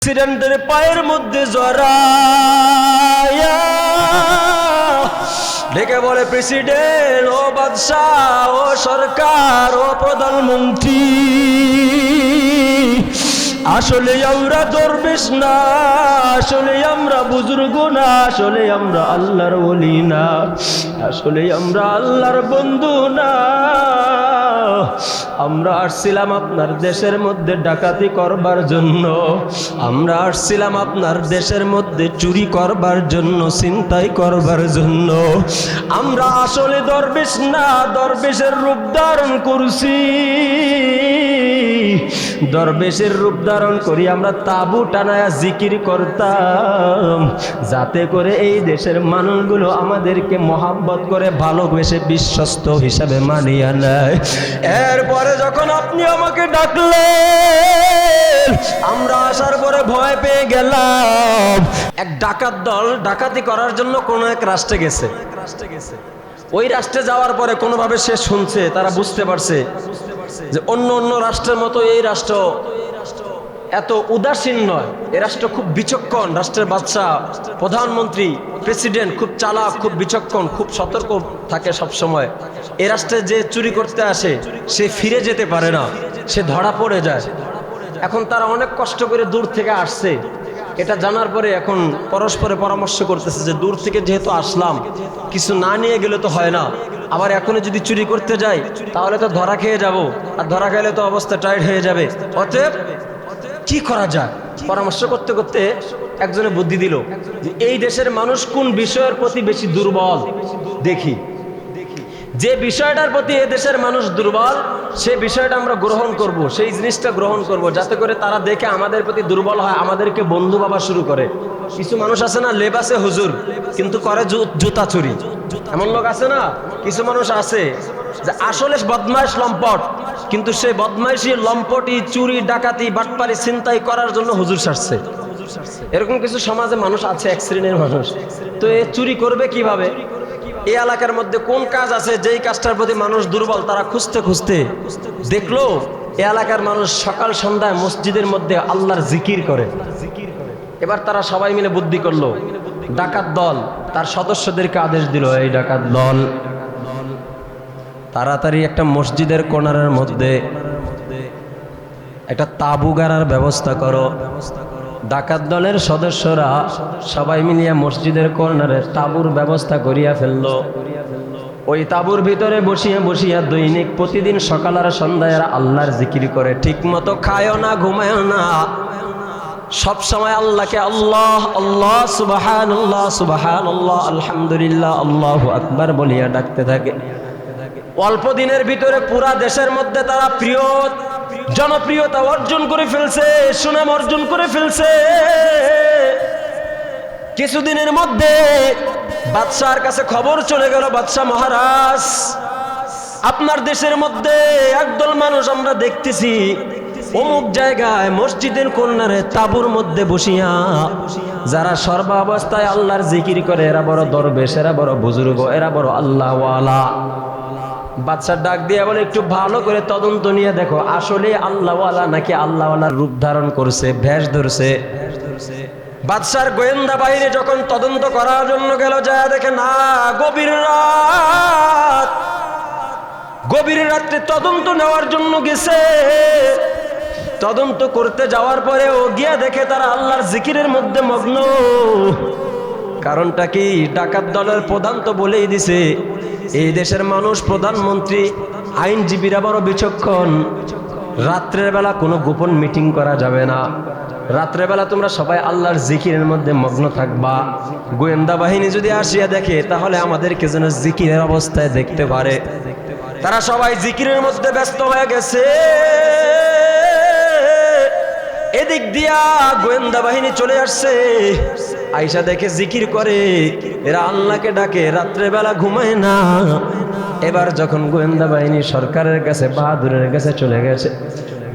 প্রেসিডেন্টের পায়ের মধ্যে জড়ায়া ডেকে বলে, প্রেসিডেন্ট, ও বাদশাহ, ও সরকার, ও প্রধানমন্ত্রী, আসলে আমরা দরবেশ না, আসলে আমরা বুজুর্গ না, আসলে আমরা আল্লাহর ওলি না, আসলে আমরা আল্লাহর বন্ধু না। আমরা আসছিলাম আপনার দেশের মধ্যে ডাকাতি করবার জন্য, আমরা আসছিলাম আপনার দেশের মধ্যে চুরি করবার জন্য, ছিনতাই করবার জন্য। আমরা আসলে দরবেশ না, দরবেশের রূপ ধারণ করছি। দরবেশের রূপ ধারণ করি আমরা তাবু টানায়া জিকির করতাম, যাতে করে এই দেশের মানুষগুলো আমাদেরকে মহাব্বত করে ভালোবেসে বিশ্বস্ত হিসাবে মানিয়ে নেয়। এরপরে যখন আপনি আমাকে ডাকলেন, আমরা আসার পরে ভয় পেয়ে গেলাম। এক ডাকাত দল ডাকাতি করার জন্য কোন এক রাষ্ট্রে গেছে। ওই রাষ্ট্রে যাওয়ার পরে কোনোভাবে সে শুনছে, তারা বুঝতে পারছে যে অন্য অন্য রাষ্ট্রের মতো এই রাষ্ট্র এত উদাসীন নয়, এ রাষ্ট্র খুব বিচক্ষণ। রাষ্ট্রের বাদশা, প্রধানমন্ত্রী, প্রেসিডেন্ট খুব চালাক, খুব বিচক্ষণ, খুব সতর্ক থাকে সব সময়। এ রাষ্ট্রে যে চুরি করতে আসে সে ফিরে যেতে পারে না, সে ধরা পড়ে যায়। এখন তারা অনেক কষ্ট করে দূর থেকে আসছে, এটা জানার পরে এখন পরস্পরে পরামর্শ করতেছে যে দূর থেকে যেহেতু আসলাম, কিছু না নিয়ে গেলে তো হয় না, আবার এখনই যদি চুরি করতে যাই তাহলে তো ধরা খেয়ে যাব, আর ধরা খেলে তো অবস্থা টাইট হয়ে যাবে। অতএব কি করা যায়, পরামর্শ করতে করতে একজনে বুদ্ধি দিল যে এই দেশের মানুষ কোন বিষয়ের প্রতি বেশি দুর্বল, দেখি যে বিষয়টার প্রতি এ দেশের মানুষ দুর্বল সে বিষয়টা আমরা গ্রহণ করব, সেই জিনিসটা গ্রহণ করব, যাতে করে তারা দেখে আমাদের প্রতি দুর্বল হয়, আমাদেরকে বন্ধু ভাবা শুরু করে। কিছু মানুষ আছে না, লেবাসে হুজুর কিন্তু করে জুতা চুরি, এমন লোক আছে না। কিছু মানুষ আছে যে আসলে বদমাইশ লম্পট, কিন্তু সে বদমাইশি লম্পটি চুরি ডাকাতি বাটপারি ছিনতাই করার জন্য হুজুর সাজছে। এরকম কিছু সমাজে মানুষ আছে, এক শ্রেণীর মানুষ। তো এ চুরি করবে কিভাবে? এই এলাকার মধ্যে কোন কাজ আছে যেই কাজটার প্রতি মানুষ দুর্বল, তারা খুঁজতে খুঁজতে দেখলো এই এলাকার মানুষ সকাল সন্ধ্যায় মসজিদের মধ্যে আল্লাহর জিকির করে। এবার তারা সবাই মিলে বুদ্ধি করলো, ডাকাত দল তার সদস্যদেরকে আদেশ দিল, এই ডাকাত দল তাড়াতাড়ি একটা মসজিদের কোণারের মধ্যে একটা তাঁবু গাড়ার ব্যবস্থা করো। ডাকাত দলের সদস্যরা সবাই মিলিয়ে মসজিদের কর্নারে তাঁবুর ব্যবস্থা করিয়া ফেলল। ওই তাঁবুর ভিতরে বসিয়া বসিয়া দৈনিক প্রতিদিন সকাল আর সন্ধ্যায় আল্লাহর জিকির করে। ঠিক মতো খায়ও না, ঘুমায়ও না, সব সময় আল্লাহকে আল্লাহ আল্লাহ সুবহানাল্লাহ সুবহানাল্লাহ আলহামদুলিল্লাহ আল্লাহু আকবার বলিয়া ডাকতে থাকে। অল্প দিনের ভিতরে পুরা দেশের মধ্যে তারা জনপ্রিয়তা অর্জন করে ফেলছে, সুনাম অর্জন করে ফেলছে। কিছুদিনের মধ্যে বাদশার কাছে খবর চলে গেল, বাদশা মহারাজ, আপনার দেশের মধ্যে একদল মানুষ আমরা দেখতেছি অমুক জায়গায় মসজিদের কর্নারে তাঁবুর মধ্যে বসিয়া যারা সর্বাবস্থায় আল্লাহর জিকির করে, এরা বড় দরবেশ, এরা বড় বুজুর্গ, এরা বড় আল্লাহওয়ালা। বাদশা ডাক দিয়ে বলে, একটু ভালো করে তদন্ত নিয়ে দেখো, আসলে আল্লাহওয়ালা নাকি আল্লাহওয়ালার রূপ ধারণ করছে, ভেষ ধরছে। বাদশার গোয়েন্দা বাহিনী যখন তদন্ত করার জন্য গেল, যায় দেখে না, গভীর রাত্রে তদন্ত নেওয়ার জন্য গেছে। তদন্ত করতে যাওয়ার পরে ও গিয়া দেখে তারা আল্লাহর জিকিরের মধ্যে মগ্ন। কারণটা কি? ডাকাত দলের প্রধান তো বলেই দিছে এই দেশের মানুষ, প্রধানমন্ত্রী, আইনজীবীরা বড় বিচক্ষণ, রাত্রের বেলা কোনো গোপন মিটিং করা যাবে না, রাত্রের বেলা তোমরা সবাই আল্লাহর জিকিরের মধ্যে মগ্ন থাকবা। গোয়েন্দা বাহিনী যদি আসিয়া দেখে তাহলে আমাদেরকে যেন জিকিরের অবস্থায় দেখতে পারে। তারা সবাই জিকিরের মধ্যে ব্যস্ত হয়ে গেছে। এদিক দিয়া গোয়েন্দা বাহিনী চলে আসছে, আইসা দেখে জিকির করে, এরা আল্লাহকে ডাকে, রাত্রেবেলা ঘুমায় না। এবার যখন গোয়েন্দা বাহিনী সরকারের কাছে, বাহাদুরের কাছে চলে গেছে,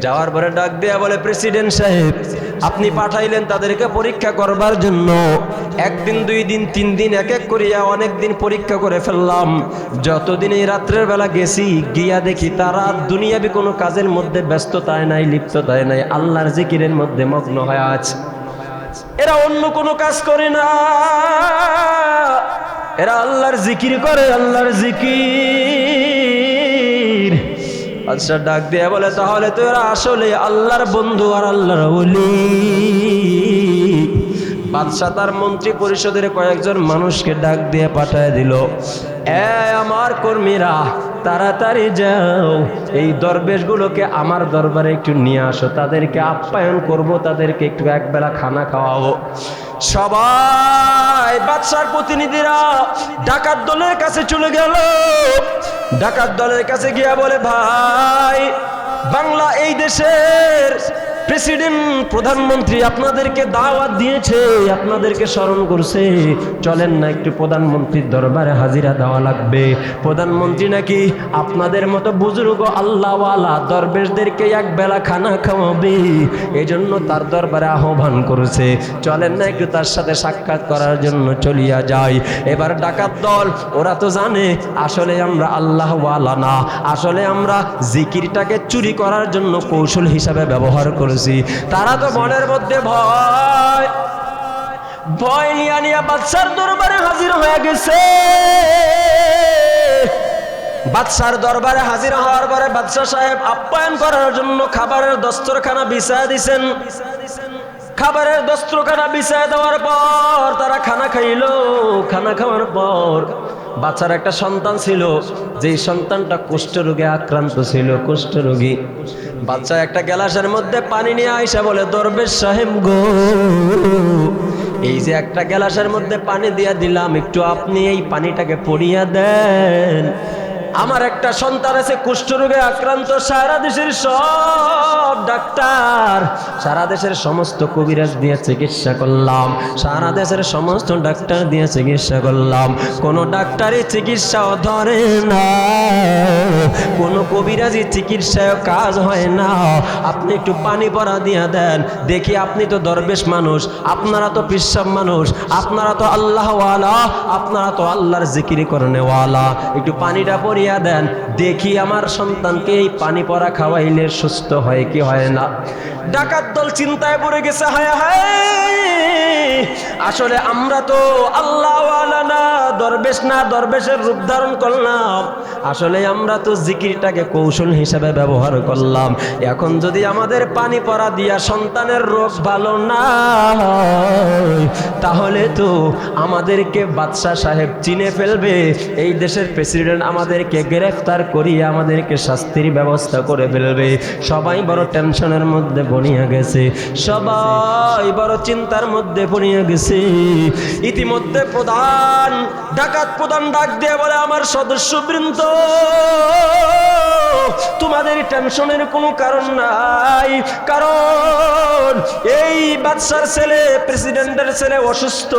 যাওয়ার পরে ডাক দেয়া বলে, প্রেসিডেন্ট সাহেব, আপনি পাঠাইলেন তাদেরকে পরীক্ষা করবার জন্য, একদিন, 2 দিন, 3 দিন, এক এক করিয়া অনেক দিন পরীক্ষা করে ফেললাম। যতদিন এই রাত্রের বেলা গেছি, গিয়া দেখি তারা দুনিয়াবি কোনো কাজের মধ্যে ব্যস্ততায় নাই, লিপ্ততায় নাই, আল্লাহর জিকিরের মধ্যে মগ্ন হয়ে আছে। এরা অন্য কোনো কাজ করে না, এরা আল্লাহর জিকির করে, আল্লাহর জিকির। বাদশা ডাক দিয়ে বলে, তাহলে তো এরা আসলে আল্লাহর বন্ধু আর আল্লাহর ওলি। বাদশা তার মন্ত্রী পরিষদের কয়েকজন মানুষকে ডাক দিয়ে পাঠায় দিল, আমার কর্মীরা তাড়াতাড়ি যাও, এই দরবেশগুলোকে আমার দরবারে একটু নিয়ে আসো, তাদেরকে আপ্যায়ন করব, তাদেরকে একটু একবেলা খানা খাওয়াবো। সবাই বাদশার প্রতিনিধিরা ডাকাত দলের কাছে চলে গেল। ডাকাত দলের কাছে গিয়া বলে, ভাই, বাংলা এই দেশের প্রেসিডেন্ট, প্রধানমন্ত্রী আপনাদেরকে দাওয়াত দিয়েছে, আপনাদেরকে স্মরণ করছে, চলেন না একটু প্রধানমন্ত্রীর দরবারে হাজিরা দেওয়া লাগবে। প্রধানমন্ত্রী নাকি আপনাদের মতো বুজুর্গ আল্লাহওয়ালা দরবেশদেরকে এক বেলা খানা খাওয়াবে, এই জন্য তার দরবারে আহ্বান করেছে, চলেন না একটু তার সাথে সাক্ষাৎ করার জন্য চলিয়া যাই। এবার ডাকাত দল ওরা তো জানে আসলে আমরা আল্লাহওয়ালা না, আসলে আমরা জিকিরটাকে চুরি করার জন্য কৌশল হিসাবে ব্যবহার করেছি। তারা তো মনের মধ্যে ভয় ভয় নিয়া নিয়া বাদশার দরবারে হাজির হয়ে গেছে। বাদশার দরবারে হাজির হওয়ার পরে বাদশা সাহেব আপ্যায়ন করার জন্য খাবারের দস্তরখানা বিছায়া দিছেন। খাবারের দস্তরখানা বিছায়া দেওয়ার পর তারা খানা খাইলো। খানা খাওয়ার পর বাচ্চার একটা সন্তান ছিল, যেই সন্তানটা কুষ্ঠরোগে আক্রান্ত ছিল, কুষ্ঠরোগী। বাচ্চা একটা গ্লাসের মধ্যে পানি নিয়ে আইসা বলে, দরবেশ সাহেব গো, এই যে একটা গ্লাসের মধ্যে পানি দিয়া দিলাম, একটু আপনি এই পানিটাকে পড়িয়া দেন। আমার একটা সন্তান আছে কুষ্ঠরোগে আক্রান্ত, সারা দেশের সব ডাক্তার, সারা দেশের সমস্ত কবিরাজ দিয়ে চিকিৎসা করলাম, সারা দেশের সমস্ত ডাক্তার দিয়ে চিকিৎসা করলাম, কোনো ডাক্তারই চিকিৎসাও ধরে না, কোনো কবিরাজি চিকিৎসায় কাজ হয় না। আপনি একটু পানি পড়া দিয়া দেন দেখি, আপনি তো দরবেশ মানুষ, আপনারা তো পিসাব মানুষ, আপনারা তো আল্লাহওয়ালা, আপনারা তো আল্লাহর জিকির করেনওয়ালা, একটু পানিটা পড়িয়া দেন দেখি আমার সন্তানকে এই পানি পড়া খাওয়াইলে সুস্থ হয় কি হয় না। ডাকাত দল চিন্তায় পড়ে গেছে, হায় হায়, আসলে আমরা তো আল্লাহওয়ালা না, দরবেশ না, দরবেশের রূপ ধারণ করলাম, আসলে আমরা তো জিকিরটাকে কৌশল হিসাবে ব্যবহার করলাম। এখন যদি আমাদের পানি পড়া দিয়া সন্তানের রোগ ভালো না হয়, তাহলে তো আমাদেরকে বাদশা সাহেব চিনে ফেলবে, এই দেশের প্রেসিডেন্ট আমাদেরকে গ্রেফতার করিয়ে আমাদেরকে শাস্তির ব্যবস্থা করে ফেলবে। সবাই বড় টেনশনের মধ্যে পড়িয়া গেছে, সবাই বড় চিন্তার মধ্যে পড়িয়া গেছে। ইতিমধ্যে প্রধান, ডাকাত প্রধান ডাক দিয়ে বলে, আমার সদস্যবৃন্দ, তোমাদের টেনশনের কোনো কারণ নাই, কারণ এই বাদশার ছেলে, প্রেসিডেন্টের ছেলে অসুস্থ,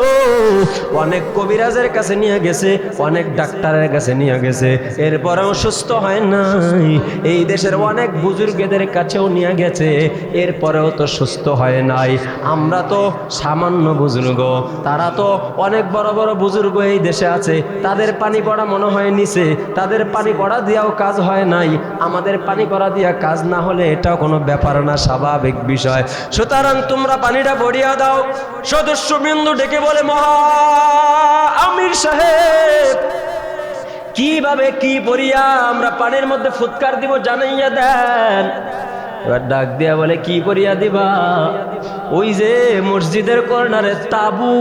অনেক কবিরাজের কাছে নিয়ে গেছে, অনেক ডাক্তারের কাছে নিয়ে গেছে, এরপরেও সুস্থ হয় নাই, এই দেশের অনেক বুজুর্গদের কাছেও নিয়ে গেছে, এরপরেও তো সুস্থ হয় নাই। আমরা তো সামান্য বুজুর্গ, তারা তো অনেক বড় বড় বুজুর্গ এই দেশে আছে, তাদের পানি পড়া মনে হয় নিচে, তাদের পানি পড়া দিয়েও কাজ হয় নাই, আমাদের পানি পড়া দিয়া কাজ না হলে এটাও কোনো ব্যাপার না, স্বাভাবিক বিষয়। সুতরাং তোমরা পানিটা ভরিয়া দাও। সদস্যবৃন্দ ডেকে বলে, মহা আমির সাহেব, কিভাবে কি পড়িয়া আমরা পানির মধ্যে ফুৎকার দিব জানাইয়া দেন। এবার ডাক দিয়া বলে, কি পড়িয়া দিবা? ওই যে মসজিদের কর্নারে তাবু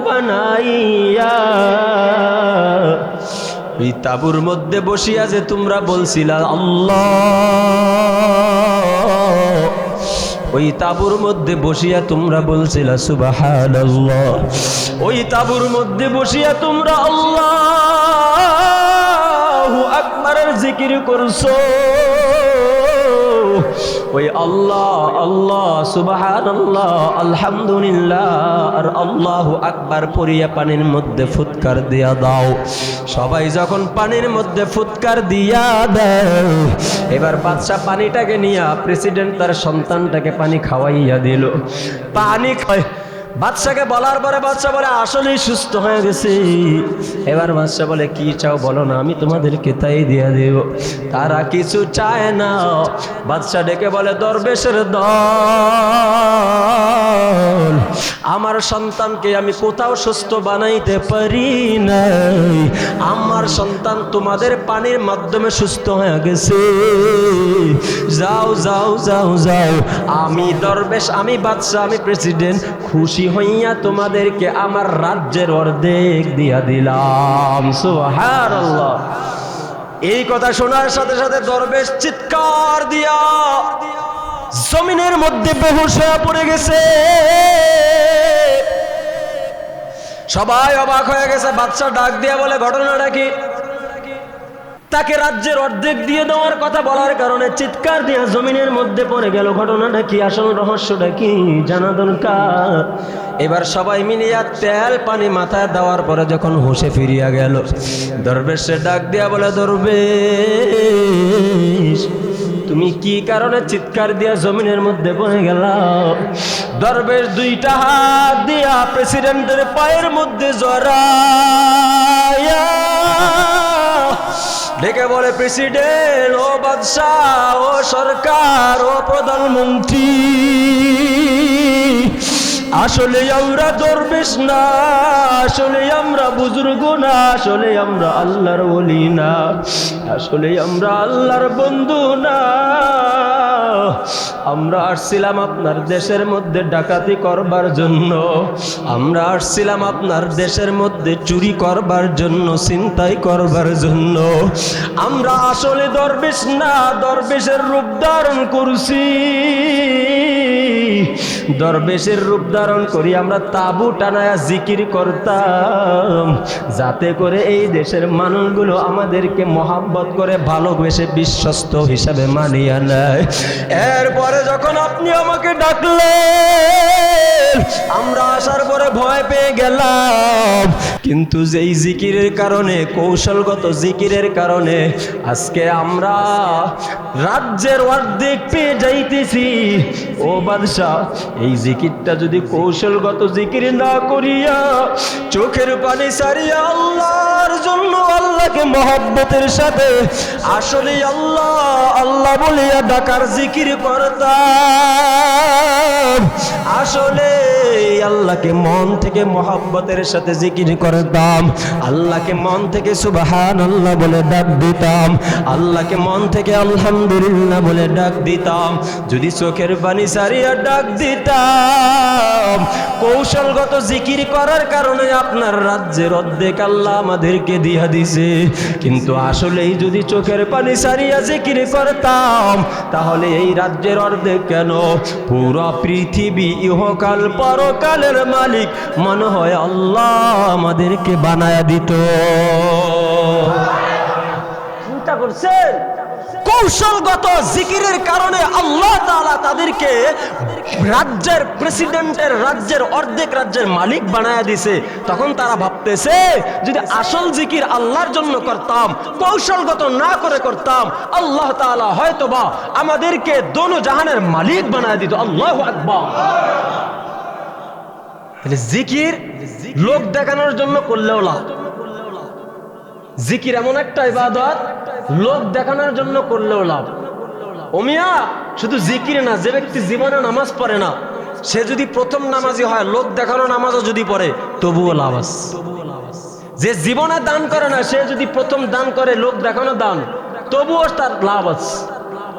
বানাইয়া, ওই তাবুর মধ্যে বসিয়া যে তোমরা বলছিলা আল্লাহ, ওই তাবুর মধ্যে বসিয়া তোমরা বলছিলা সুবহানাল্লাহ, ওই তাবুর মধ্যে বসিয়া তোমরা আল্লাহু আকবারের জিকির করছো, ওই আল্লাহ আল্লাহ সুবহানাল্লাহ আলহামদুলিল্লাহ আর আল্লাহু আকবার পড়িয়া পানির মধ্যে ফুৎকার দিয়া দাও। সবাই যখন পানির মধ্যে ফুৎকার দিয়া দেয়, এবার বাদশা পানিটাকে নিয়ে প্রেসিডেন্ট তার সন্তানটাকে পানি খাওয়াইয়া দিল। পানি খায় বাদশাকে বলার পরে বাদশা বলে, আসলেই সুস্থ হয়ে গেছে। এবার বাদশা বলে, কি চাও বলো না, আমি তোমাদেরকে তাই দিয়া দেব। তারা কিছু চায় না। বাদশা ডেকে বলে, দরবেশের দল, আমার সন্তানকে আমি কোথাও সুস্থ বানাইতে পারি নাই, আমার সন্তান তোমাদের পানির মাধ্যমে সুস্থ হয়ে গেছে। যাও যাও যাও যাও, আমি দরবেশ, আমি বাদশা, আমি প্রেসিডেন্ট, খুশি হইয়া তোমাদেরকে আমার রাজ্যের অর্ধেক দিয়া দিলাম। সুবহানাল্লাহ। এই কথা শোনার সাথে সাথে দরবেশ চিৎকার দিয়া জমিনের মধ্যে বেহুশ হয়ে পড়ে গেছে। সবাই অবাক হয়ে গেছে। বাদশা ডাক দিয়া বলে, ঘটনাটা কি? তাকে রাজ্যের অর্ধেক দিয়ে দেওয়ার কথা বলার কারণে চিৎকার দিয়া জমিনের মধ্যে পড়ে গেল। ঘটনাটা কি, আসল রহস্যটা কি জানা দরকার। এবার সবাই মিলিয়া তেল পানি মাথায় দেওয়ার পরে যখন হুঁশে ফিরিয়া গেল, দরবেশে ডাক দিয়া বলে, দরবেশ তুমি কি কারণে চিৎকার দিয়া জমিনের মধ্যে পড়ে গেল? দরবেশ দুইটা হাত দিয়া প্রেসিডেন্টের পায়ের মধ্যে জড়ায়া ডেকে বলে, প্রেসিডেন্ট, ও বাদশাহ, ও সরকার, ও প্রধানমন্ত্রী, আসলে আমরা দরবেশ না, আসলে আমরা বুজুর্গ না, আসলে আমরা আল্লাহর ওলি না, আসলে আমরা আল্লাহর বন্ধু না। আমরা আসছিলাম আপনার দেশের মধ্যে ডাকাতি করবার জন্য, আমরা আসছিলাম আপনার দেশের মধ্যে চুরি করবার জন্য, ছিনতাই করবার জন্য। আমরা আসলে দরবেশ না, দরবেশের রূপ ধারণ করছি। দরবেশের রূপ ধারণ করি আমরা তাবু টানায়া জিকির করতাম, যাতে করে এই দেশের মানুষগুলো আমাদেরকে মহাব্বত করে ভালোবেসে বিশ্বস্ত হিসাবে মানিয়ে নেয়। এরপরে যখন আপনি আমাকে ডাকলেন, আমরা আসার পরে ভয় পেয়ে গেলাম, কিন্তু যেই জিকিরের কারণে, কৌশলগত জিকিরের কারণে আজকে আমরা রাজ্যের অর্ধেক পেয়ে যাইতেছি। ও বাদশাহ, এই জিকিরটা যদি কৌশলগত জিকির না করিয়া চোখের পানি সারিয়া আল্লাহর জন্য, আল্লাহকে মহব্বতের সাথে আসলে আল্লাহ আল্লাহ বলিয়া ডাকার জিকির করতাম, আসলে আল্লাহকে মন থেকে মহব্বতের সাথে জিকির করতাম, আল্লাহকে মন থেকে সুবহানাল্লাহ বলে ডাক দিতাম, আল্লাহকে মন থেকে আলহামদুলিল্লাহ বলে ডাক দিতাম, যদি চোখের পানি সারিয়া ডাক দিতাম, কৌশলগত জিকির করার কারণে আপনার রাজ্যের অর্ধেক আল্লাহ আমাদেরকে দিয়া দিছে। কিন্তু আসলেই যদি চোখের পানি সারিয়া জিকির করতাম, তাহলে এই রাজ্যের অর্ধেক কেন, পুরো পৃথিবী ইহকাল পরকালের মালিক মনে হয় আল্লাহ আমাদেরকে বানায়া দিত। চিন্তা করছেন? কৌশলগত জিকিরের কারণে আল্লাহ তাআলা তাদেরকে রাজ্যের প্রেসিডেন্টের, রাজ্যের অর্ধেক রাজ্যের মালিক বানায়া দিছে। তখন তারা ভাবতেছে, যদি আসল জিকির আল্লাহর জন্য করতাম, কৌশলগত না করে করতাম, আল্লাহ তাআলা হয়তোবা আমাদেরকে দোনো জাহানের মালিক বানায়া দিত। আল্লাহু আকবার। জিকির লোক দেখানোর জন্য করলেও লাভ। জিকির এমন একটা ইবাদত, লোক দেখানোর জন্য করলেও লাভ। ওমিয়া শুধু জিকির না, যে ব্যক্তি জীবনে নামাজ পড়ে না, সে যদি প্রথম নামাজি হয়, লোক দেখানো নামাজও যদি পড়ে, তবুও লাভ আছে। যে জীবনে দান করে না, সে যদি প্রথম দান করে, লোক দেখানো দান, তবুও তার লাভ আছে।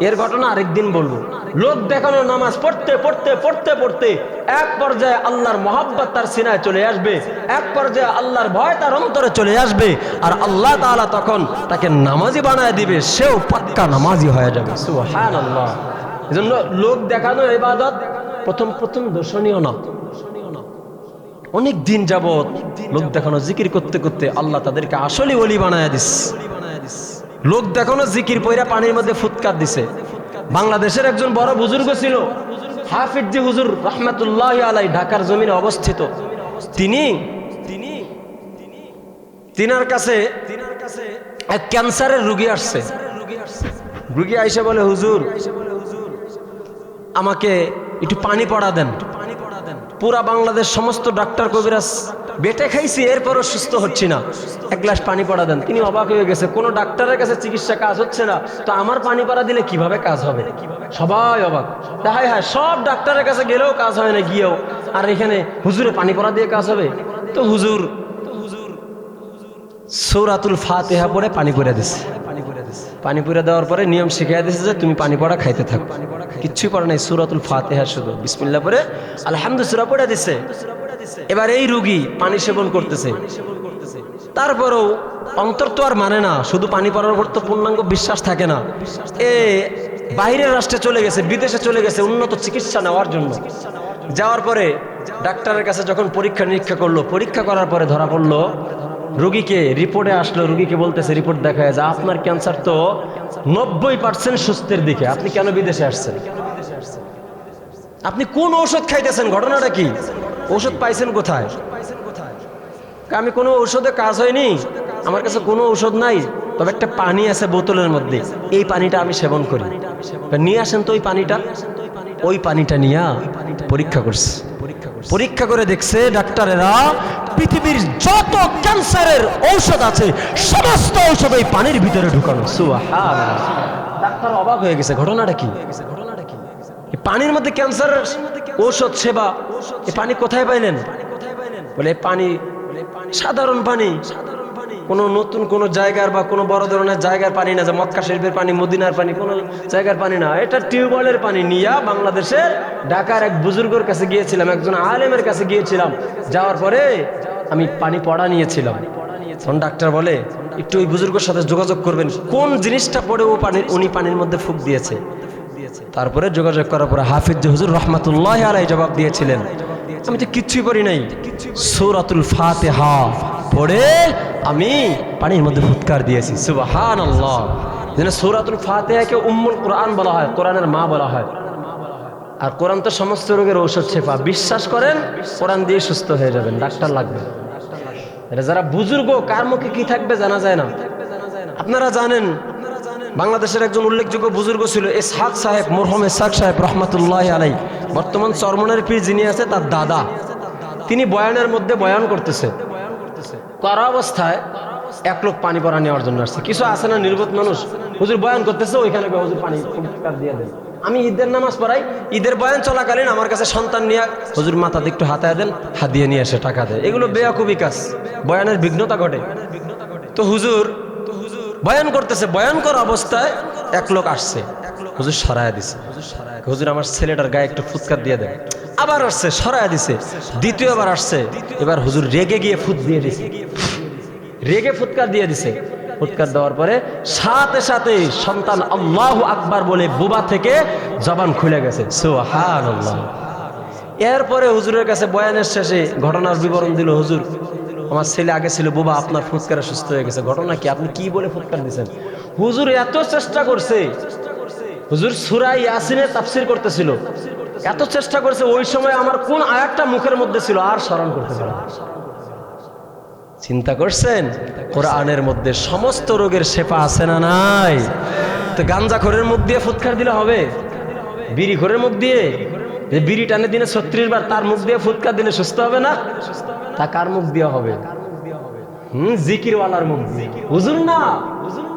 এর ঘটনা আরেকদিন বলবো। লোক দেখানো নামাজ পড়তে পড়তে পড়তে পড়তে এক পর্যায়ে আল্লাহর মহব্বত তার সিনায় চলে আসবে, এক পর্যায়ে আল্লাহর ভয় তার অন্তরে চলে আসবে, আর আল্লাহ তাআলা তখন তাকে নামাজি বানায় দিবে, সেও পাক্কা নামাজি হয়ে যাবে। সুবহানাল্লাহ। এজন্য লোক দেখানো ইবাদত প্রথম প্রথম দর্শনীয় না। অনেক দিন যাবত লোক দেখানো জিকির করতে করতে আল্লাহ তাদেরকে আসলে ওলি বানায় দিস। লোক দেখানো জিকির পয়রা পানির মধ্যে ফুৎকার দিছে। বাংলাদেশের একজন বড় বুজুর্গ ছিল, হাফিজি হুজুর রাহমাতুল্লাহি আলাইহি, ঢাকার জমিনে অবস্থিত। তিনার কাছে এক ক্যান্সারের রোগী আসছে। রোগী আইসা বলে, হুজুর আমাকে একটু পানি পড়া দেন। পুরা বাংলাদেশ সমস্ত ডাক্তার কবিরাজ বেটে খাইছি, এরপরও সুস্থ হচ্ছি না, এক গ্লাস পানি পড়া দেন। তিনি অবাক হয়ে গেছে, কোনো ডাক্তারের কাছে চিকিৎসা কাজ হচ্ছে না, তো আমার পানি পড়া দিলে কিভাবে কাজ হবে? সবাই অবাক। হ্যাঁ হ্যাঁ, সব ডাক্তারের কাছে গেলেও কাজ হয় না, গিয়েও আর এখানে হুজুরে পানি পড়া দিয়ে কাজ হবে? তো হুজুর সূরাতুল ফাতিহা পড়ে পানি পড়ে দিছে। পানি পড়ে দেওয়ার পরে নিয়ম শিখিয়ে দিয়েছে যে তুমি পানি পড়া খাইতে থাকো, কিচ্ছুই পড়ে নাই, সূরাতুল ফাতিহা শুধু বিসমিল্লাহ পড়ে আলহামদুলিল্লাহ সূরা পড়ে দিছে। এবার এই রোগী পানি সেবন করতেছে, তারপরেও অন্তর তো আর মানে না, শুধু পানি পড়ার উপর তো পূর্ণাঙ্গ বিশ্বাস থাকে না। এ বাইরের রাষ্ট্রে চলে গেছে, বিদেশে চলে গেছে উন্নত চিকিৎসা নেওয়ার জন্য। যাওয়ার পরে ডাক্তারের কাছে যখন পরীক্ষা নিরীক্ষা করলো, পরীক্ষা করার পরে ধরা পড়লো রোগীকে, রিপোর্টে আসলো, রোগীকে বলতেছে রিপোর্ট দেখায় যে আপনার ক্যান্সার তো 90% সুস্থের দিকে, আপনি কেন বিদেশে আসছেন? আপনি কোন ঔষধ খাইতেছেন? ঘটনাটা কি? ঔষধ পাইছেন কোথায়? আমি কোনো ঔষধে কাজ হয়নি, আমার কাছে কোনো ঔষধ নাই, তবে একটা পানি আছে বোতলের মধ্যে, এই পানিটা আমি সেবন করি। নিয়ে আসেন তো ওই পানিটা। ওই পানিটা নিয়ে পরীক্ষা করছে, পরীক্ষা করে দেখছে ডাক্তারেরা পৃথিবীর যত ক্যান্সারের ঔষধ আছে সমস্ত ঔষধ এই পানির ভিতরে ঢুকানো। সুবহানাল্লাহ। ডাক্তার অবাক হয়ে গেছে, ঘটনাটা কি? এই পানির মধ্যে ক্যান্সারের ঔষধ সেবা, এই পানি কোথায় পাইলেন? বলে পানি সাধারণ পানি, কোনো নতুন কোনো জায়গার বা কোনো বড় ধরনের জায়গার পানি না, যে মক্কা শরীফের পানি, মদিনার পানি, কোনো জায়গার পানি না, এটা টিউবওয়েলের পানি। নিয়া বাংলাদেশের ঢাকার এক বুজুর্গের কাছে গিয়েছিলাম, একজন আলেমের কাছে গিয়েছিলাম। যাওয়ার পরে আমি পানি পড়া নিয়েছিলাম। তখন ডাক্তার বলে একটু ওই বুজুর্গের সাথে যোগাযোগ করবেন, কোন জিনিসটা পড়ে ও পানির, উনি পানির মধ্যে ফুঁক দিয়েছে। তারপরে যোগাযোগ করার পরে হাফিজ হুজুর রহমাতুল্লাহি আলাইহি জবাব দিয়েছিলেন, আমি তো কিচ্ছুই পড়ি নাই, সূরাতুল ফাতিহা পড়ে আমি পানির মধ্যে ফুৎকার দিয়েছি। সুবহানাল্লাহ। যেন সূরাতুল ফাতিহাকে উম্মুল কোরআন বলা হয়, কোরআনের মা বলা হয়। আর কোরআন তো সমস্ত রোগের ঔষধ শেফা। বিশ্বাস করেন কোরআন দিয়ে সুস্থ হয়ে যাবেন, ডাক্তার লাগবে। এটা যারা বুজুর্গ, কার মুখে কি থাকবে জানা যায় না। আপনারা জানেন বাংলাদেশের একজন উল্লেখযোগ্য বুজুর্গ ছিল ইসহাক সাহেব, মরহুম ইসহাক সাহেব রহমাতুল্লাহি আলাইহি। বর্তমান চরমনের পীর যিনি আছে তার দাদা, তিনি বয়ানের মধ্যে বয়ান করতেছে, করা অবস্থায় এক লোক পানি পড়া নেওয়ার জন্য আসছে। কিছু আছে না নির্বোধ মানুষ, হুজুর বয়ান করতেছে, ওইখানে হুজুর পানি দিয়ে দেন। আমি ঈদের নামাজ পড়াই, ঈদের বয়ান চলাকালীন আমার কাছে সন্তান নিয়ে হুজুর মাথাতে একটু হাতায় দেন, হাত দিয়ে নিয়ে এসে টাকা দেয়। এগুলো বেয়াকুবি কাজ, বয়ানের বিঘ্নতা ঘটে। তো হুজুর বয়ান করতেছে, বয়ান করা অবস্থায় এক লোক আসছে, হুজুর সরায়া দিছে। হুজুর আমার ছেলেটার গায়ে একটু ফুৎকার দিয়ে দেন। আবার আসছে, সরায়া দিছে। দ্বিতীয়বার আসছে, এবার হুজুর রেগে গিয়ে ফুৎ দিয়ে দিছে, রেগে ফুৎকার দিয়ে দিছে। ফুৎকার দেওয়ার পরে সাথে সাথে সন্তান আল্লাহু আকবার বলে বুবা থেকে জবান খুলে গেছে। সুবহানাল্লাহ। এরপরে হুজুরের কাছে বয়ানের শেষে ঘটনার বিবরণ দিল, হুজুর আমার ছেলে আগে ছিল বুবা, আপনার ফুৎকারে সুস্থ হয়ে গেছে। ঘটনা কি? আপনি কি বলে ফুৎকার দিয়েছেন? হুজুর এত চেষ্টা করছে, হুজুর সূরা ইয়াসিনের তাফসীর করতেছিল, এত চেষ্টা করছে, ওই সময় আমার কোন আয়াতটা মুখের মধ্যে ছিল আর স্মরণ করতে পারে না। চিন্তা করছেন কোরআনের মধ্যে সমস্ত রোগের শেফা আছে না নাই? তো গাঞ্জাখোরের মুখ দিয়ে ফুৎকার দিলে হবে? বিড়িখোরের মুখ দিয়ে, যে বিড়ি টানে দিনে 36 বার, তার মুখ দিয়ে ফুৎকার দিলে সুস্থ হবে না? তা কার মুখ দিয়ে হবে? জিকিরওয়ালার মুখ দিয়ে। হুজুর না,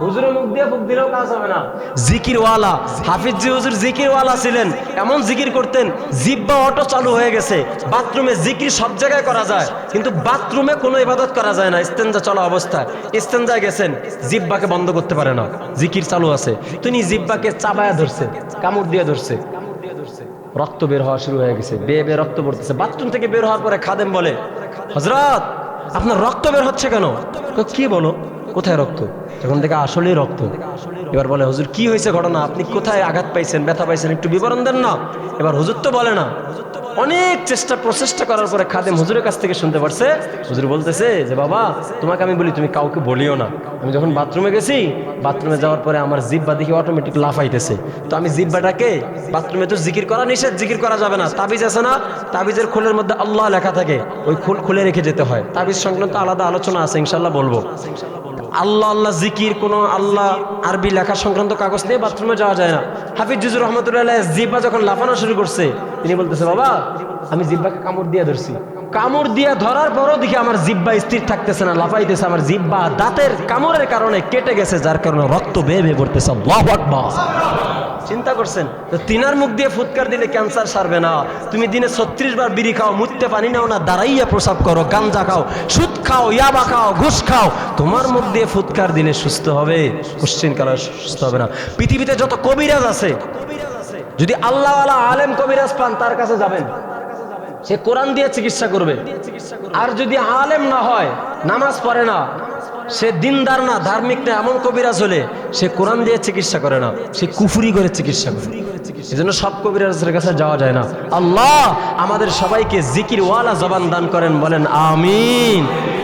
হুজুরের মুখ দিয়ে ফুক দিলেও কাজ হবে না। জিকিরওয়ালা হাফিজ জি হুজুর জিকিরওয়ালা ছিলেন, এমন জিকির করতেন জিহ্বা অটো চালু হয়ে গেছে। বাথরুমে জিকির সব জায়গায় করা যায়, কিন্তু বাথরুমে কোনো ইবাদত করা যায় না। ইস্তেঞ্জা চলা অবস্থায় ইস্তেঞ্জায় গেছেন, জিহ্বাকে বন্ধ করতে পারে না, জিকির চালু আছে, তিনি জিহ্বাকে চাবায়া ধরছে, কামড় দিয়ে ধরছে, রক্ত বের হওয়া শুরু হয়ে গেছে, বেয়ে বেয়ে রক্ত পড়তেছে। বাথরুম থেকে বের হওয়ার পরে খাদেম বলে, হযরত আপনার রক্ত বের হচ্ছে কেন? কি বলো, কোথায় রক্ত? তখন থেকে আসলেই রক্ত। এবার বলে, হুজুর কি হয়েছে ঘটনা, আপনি কোথায় আঘাত পাইছেন, ব্যথা পাইছেন, একটু বিবরণ দেন না। এবার হুজুর তো বলে না। অনেক প্রচেষ্টা করার পরে খাদেম হুজুরের কাছ থেকে শুনতে পারছে, হুজুর বলতেছে যে বাবা তোমাকে আমি বলি তুমি কাউকে বলিও না। আমি যখন বাথরুমে গেছি, বাথরুমে যাওয়ার পরে আমার জিহ্বা দেখি অটোমেটিক লাফাইতেছে, তো আমি জিহ্বাটাকে, বাথরুমে তো জিকির করা নিষেধ, জিকির করা যাবে না, তাবিজ আছে না, তাবিজের খোলের মধ্যে আল্লাহ লেখা থাকে, ওই খোল খুলে রেখে যেতে হয়। তাবিজ সংক্রান্ত আলাদা আলোচনা আছে, ইনশাল্লাহ বলবো। আল্লাহ আল্লাহ জিকির, কোনো আল্লাহ আরবি লেখা সংক্রান্ত কাগজ নিয়ে বাথরুমে যাওয়া যায় না। হাফিজ হুজুর রহমাতুল্লাহ জিহ্বা যখন লাফানো শুরু করছে, তিনি বলতেছে বাবা আমি জিহ্বাকে কামড় দিয়ে ধরছি, কামড় দিয়ে ধরার পরও দেখি আমার জিহ্বা স্থির থাকতেছে না, লাফাইতেছে। আমার জিহ্বা দাঁতের কামড়ের কারণে কেটে গেছে, যার কারণে রক্ত বেয়ে বেয়ে পড়তেছে। আল্লাহু আকবার। চিন্তা করছেন? তো তিনার মুখ দিয়ে ফুৎকার দিলে ক্যান্সার সারবে না। তুমি দিনে 36 বার বিড়ি খাও, মুততে পানি নাও না, দাঁড়াইয়া প্রসাব করো, গাঞ্জা খাও, সুদ খাও, ইয়াবা খাও, ঘুষ খাও, তোমার মুখ দিয়ে ফুৎকার দিলে সুস্থ হবে? কোশ্চিন কালার সুস্থ হবে না। পৃথিবীতে যত কবিরাজ আছে, যদি আল্লাহওয়ালা আলেম কবিরাজ পান, তার কাছে যাবেন, সে কোরআন দিয়ে চিকিৎসা করবে। আর যদি আলেম না হয়, নামাজ পড়ে না, সে দিনদার না, ধার্মিক না, এমন কবিরাজ হলে সে কোরআন দিয়ে চিকিৎসা করে না, সে কুফরি করে চিকিৎসা করে। এজন্য সব কবিরাজের কাছে যাওয়া যায় না। আল্লাহ আমাদের সবাইকে জিকির ওয়ালা জবান দান করেন, বলেন আমিন।